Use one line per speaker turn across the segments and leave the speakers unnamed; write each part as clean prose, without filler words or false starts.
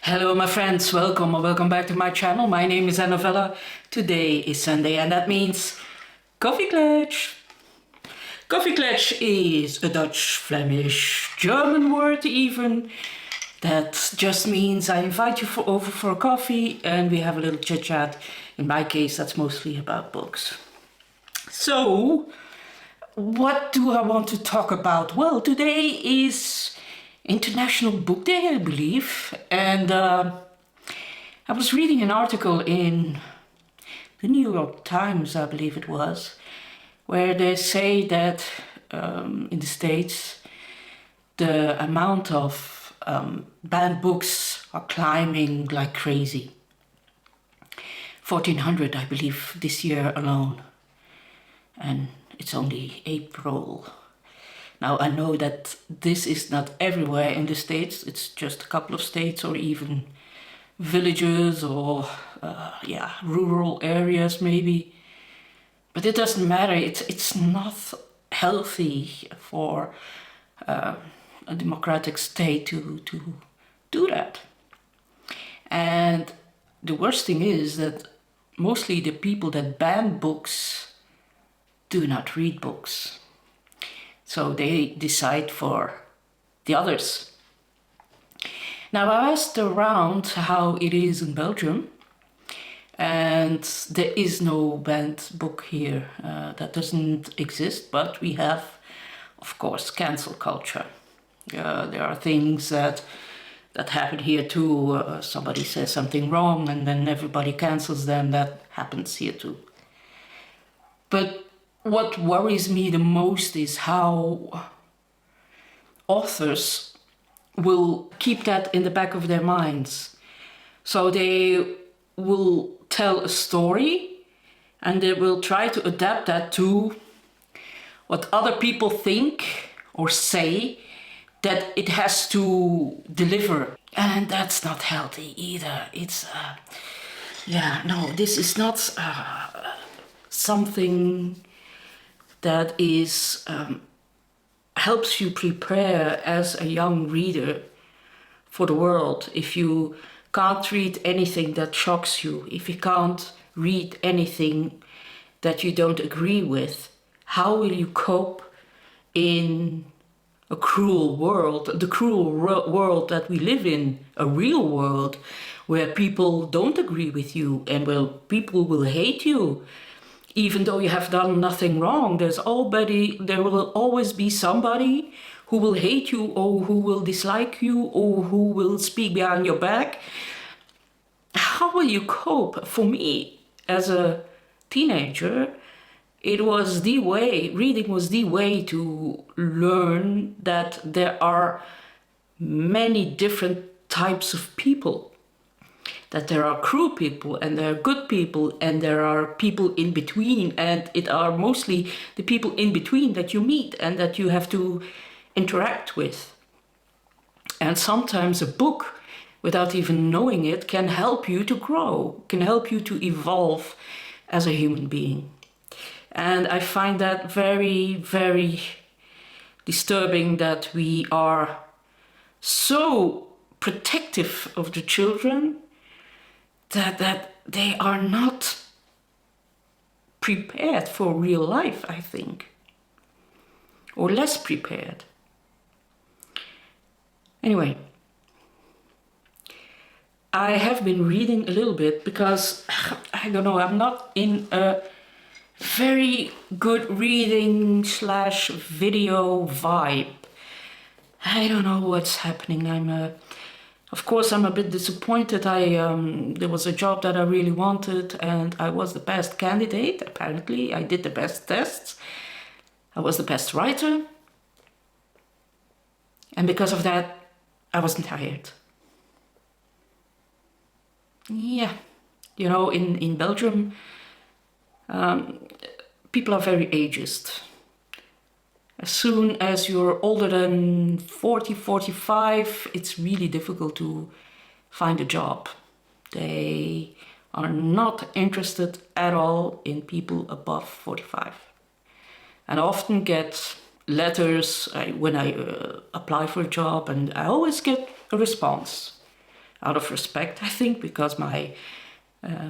Hello my friends, welcome or welcome back to my channel. My name is Novella. Today is Sunday and that means Coffee Klatch. Coffee Klatch is a Dutch, Flemish, German word even. That just means I invite you over for a coffee and we have a little chit chat. In my case that's mostly about books. So, what do I want to talk about? Well, today is International Book Day, I believe, and I was reading an article in the New York Times, I believe it was, where they say that in the States the amount of banned books are climbing like crazy. 1,400, I believe, this year alone, and it's only April. Now, I know that this is not everywhere in the States, it's just a couple of states or even villages or, rural areas maybe. But it doesn't matter, it's not healthy for a democratic state to do that. And the worst thing is that mostly the people that ban books do not read books. So they decide for the others. Now I asked around how it is in Belgium, and there is no banned book here. That doesn't exist, but we have, of course, cancel culture. There are things that happen here too. Somebody says something wrong and then everybody cancels them. That happens here too. But what worries me the most is how authors will keep that in the back of their minds. So they will tell a story and they will try to adapt that to what other people think or say that it has to deliver. And that's not healthy either. It's, this is not something that is helps you prepare as a young reader for the world. If you can't read anything that shocks you, if you can't read anything that you don't agree with, how will you cope in a cruel world, the cruel world that we live in, a real world where people don't agree with you and where people will hate you? Even though you have done nothing wrong, there will always be somebody who will hate you or who will dislike you or who will speak behind your back. How will you cope? For me, as a teenager, it was the way, reading was the way to learn that there are many different types of people. That there are cruel people and there are good people and there are people in between, and it are mostly the people in between that you meet and that you have to interact with. And sometimes a book, without even knowing it, can help you to grow, can help you to evolve as a human being. And I find that very, very disturbing that we are so protective of the children that they are not prepared for real life, I think, or less prepared. Anyway, I have been reading a little bit because, I don't know, I'm not in a very good reading / video vibe. I don't know what's happening. Of course, I'm a bit disappointed. There was a job that I really wanted and I was the best candidate, apparently. I did the best tests. I was the best writer. And because of that, I wasn't hired. Yeah, you know, in Belgium, people are very ageist. As soon as you're older than 40, 45, it's really difficult to find a job. They are not interested at all in people above 45. And I often get letters when I apply for a job, and I always get a response. out of respect, I think, because my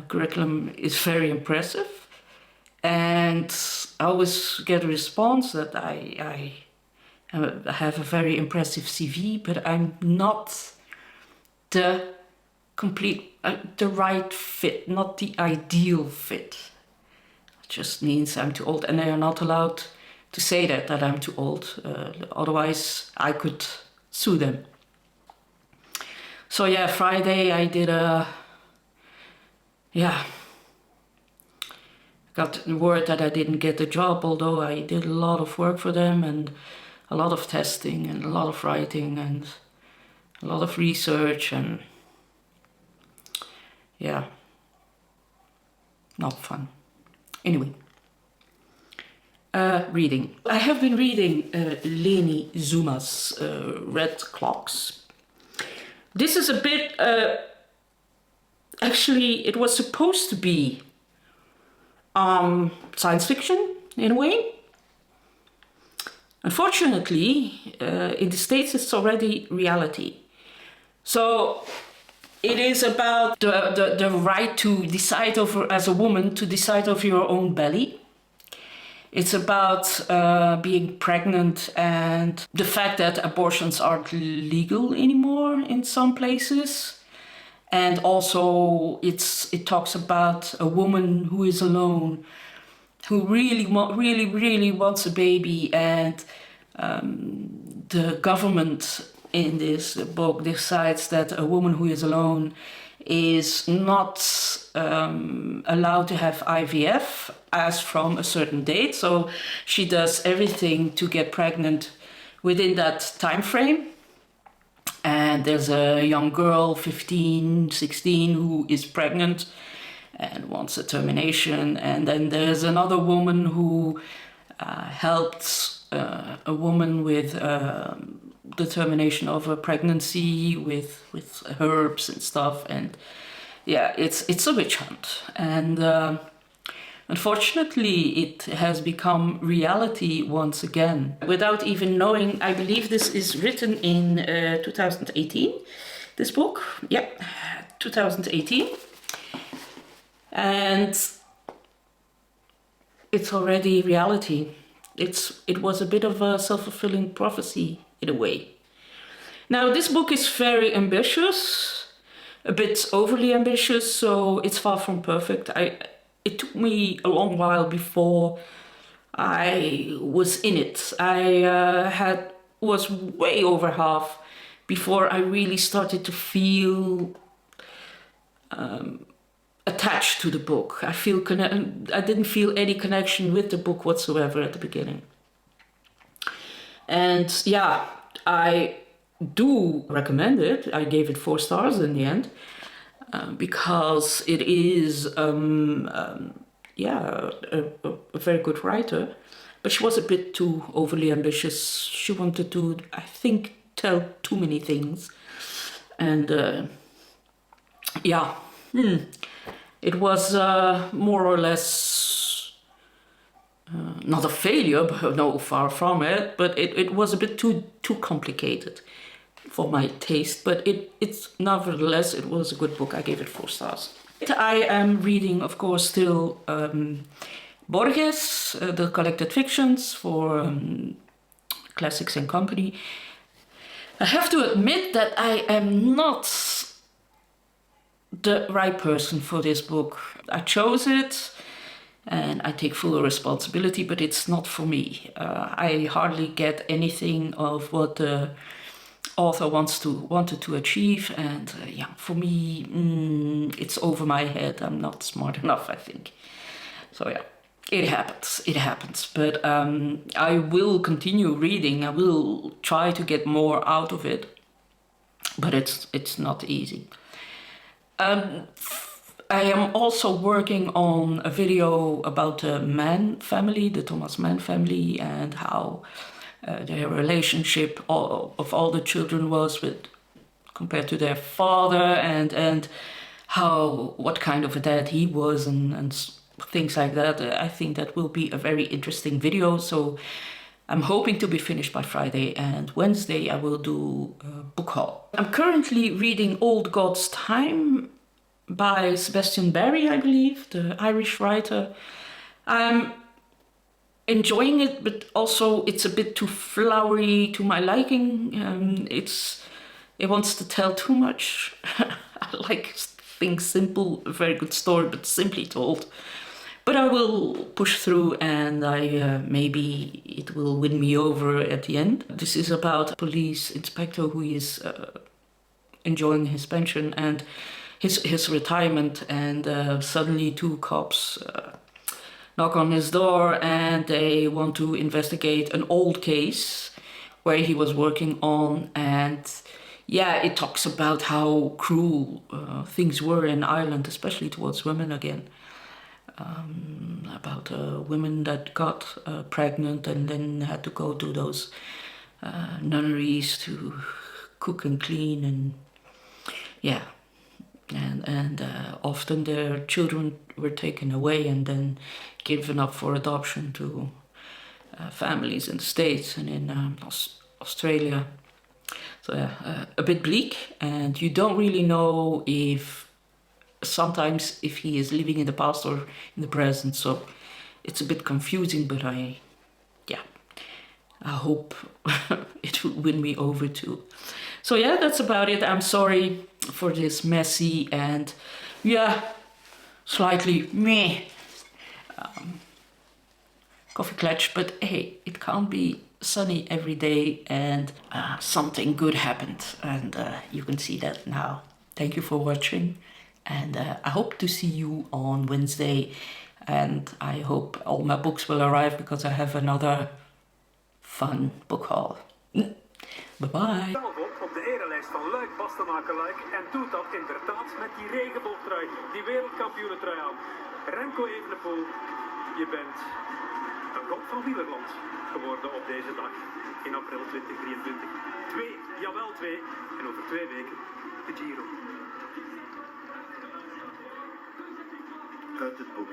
curriculum is very impressive. And I always get a response that I have a very impressive CV, but I'm not the the right fit, not the ideal fit. It just means I'm too old, and they are not allowed to say that I'm too old. Otherwise, I could sue them. So yeah, Friday I did got the word that I didn't get the job, although I did a lot of work for them and a lot of testing and a lot of writing and a lot of research, and yeah, not fun. Anyway, reading. I have been reading Leni Zuma's Red Clocks. This is a bit, actually it was supposed to be science fiction in a way. Unfortunately, in the States it's already reality. So it is about the right to decide over, as a woman, to decide over your own belly. It's about being pregnant and the fact that abortions aren't legal anymore in some places. And also it talks about a woman who is alone, who really wants a baby, and the government in this book decides that a woman who is alone is not allowed to have IVF as from a certain date. So she does everything to get pregnant within that time frame. And there's a young girl, 15, 16, who is pregnant and wants a termination. And then there's another woman who helped a woman with the termination of a pregnancy with herbs and stuff. And yeah, it's a witch hunt. And unfortunately, it has become reality once again. Without even knowing, I believe this is written in 2018, this book. Yep, 2018. And it's already reality. It was a bit of a self-fulfilling prophecy in a way. Now, this book is very ambitious, a bit overly ambitious, so it's far from perfect. It took me a long while before I was in it. I was way over half before I really started to feel attached to the book. I didn't feel any connection with the book whatsoever at the beginning. And yeah, I do recommend it. I gave it 4 stars in the end. Because it is, a very good writer, but she was a bit too overly ambitious. She wanted to, I think, tell too many things. And it was more or less not a failure, but no, far from it, but it was a bit too complicated for my taste, but it's nevertheless, it was a good book. I gave it 4 stars. I am reading, of course, still Borges, the collected fictions for Classics and Company. I have to admit that I am not the right person for this book. I chose it and I take full responsibility, but it's not for me. I hardly get anything of what the author wanted to achieve, and for me, it's over my head. I'm not smart enough, I think. So yeah, it happens. But I will continue reading. I will try to get more out of it, but it's not easy. I am also working on a video about the Mann family, the Thomas Mann family, and how their relationship of all the children was compared to their father, and what kind of a dad he was, and things like that. I think that will be a very interesting video. So I'm hoping to be finished by Friday, and Wednesday I will do a book haul. I'm currently reading Old God's Time by Sebastian Barry, I believe, the Irish writer. I'm enjoying it, but also it's a bit too flowery to my liking. It wants to tell too much. I like things simple, a very good story, but simply told. But I will push through, and maybe it will win me over at the end. This is about a police inspector who is enjoying his pension and his retirement, and suddenly two cops knock on his door, and they want to investigate an old case where he was working on. And yeah, it talks about how cruel things were in Ireland, especially towards women again. About women that got pregnant and then had to go to those nunneries to cook and clean, and yeah, and often their children were taken away and then given up for adoption to families in the States and in Australia. So yeah, a bit bleak, and you don't really know if he is living in the past or in the present, so it's a bit confusing, but I hope it will win me over too. So yeah, that's about it. I'm sorry for this messy and slightly meh coffee klatch, but hey, it can't be sunny every day, and something good happened, and you can see that now. Thank you for watching, and I hope to see you on Wednesday, and I hope all my books will arrive because I have another fun book haul. Bye-bye.
Op de erelijst van Luik, Bastenaken Luik, en doet dat inderdaad met die regenboogtrui, die wereldkampioenentrui aan. Remco E, je bent een god van wielerland geworden op deze dag in april 2023. 2, en over 2 weken de Giro. Uit het boek.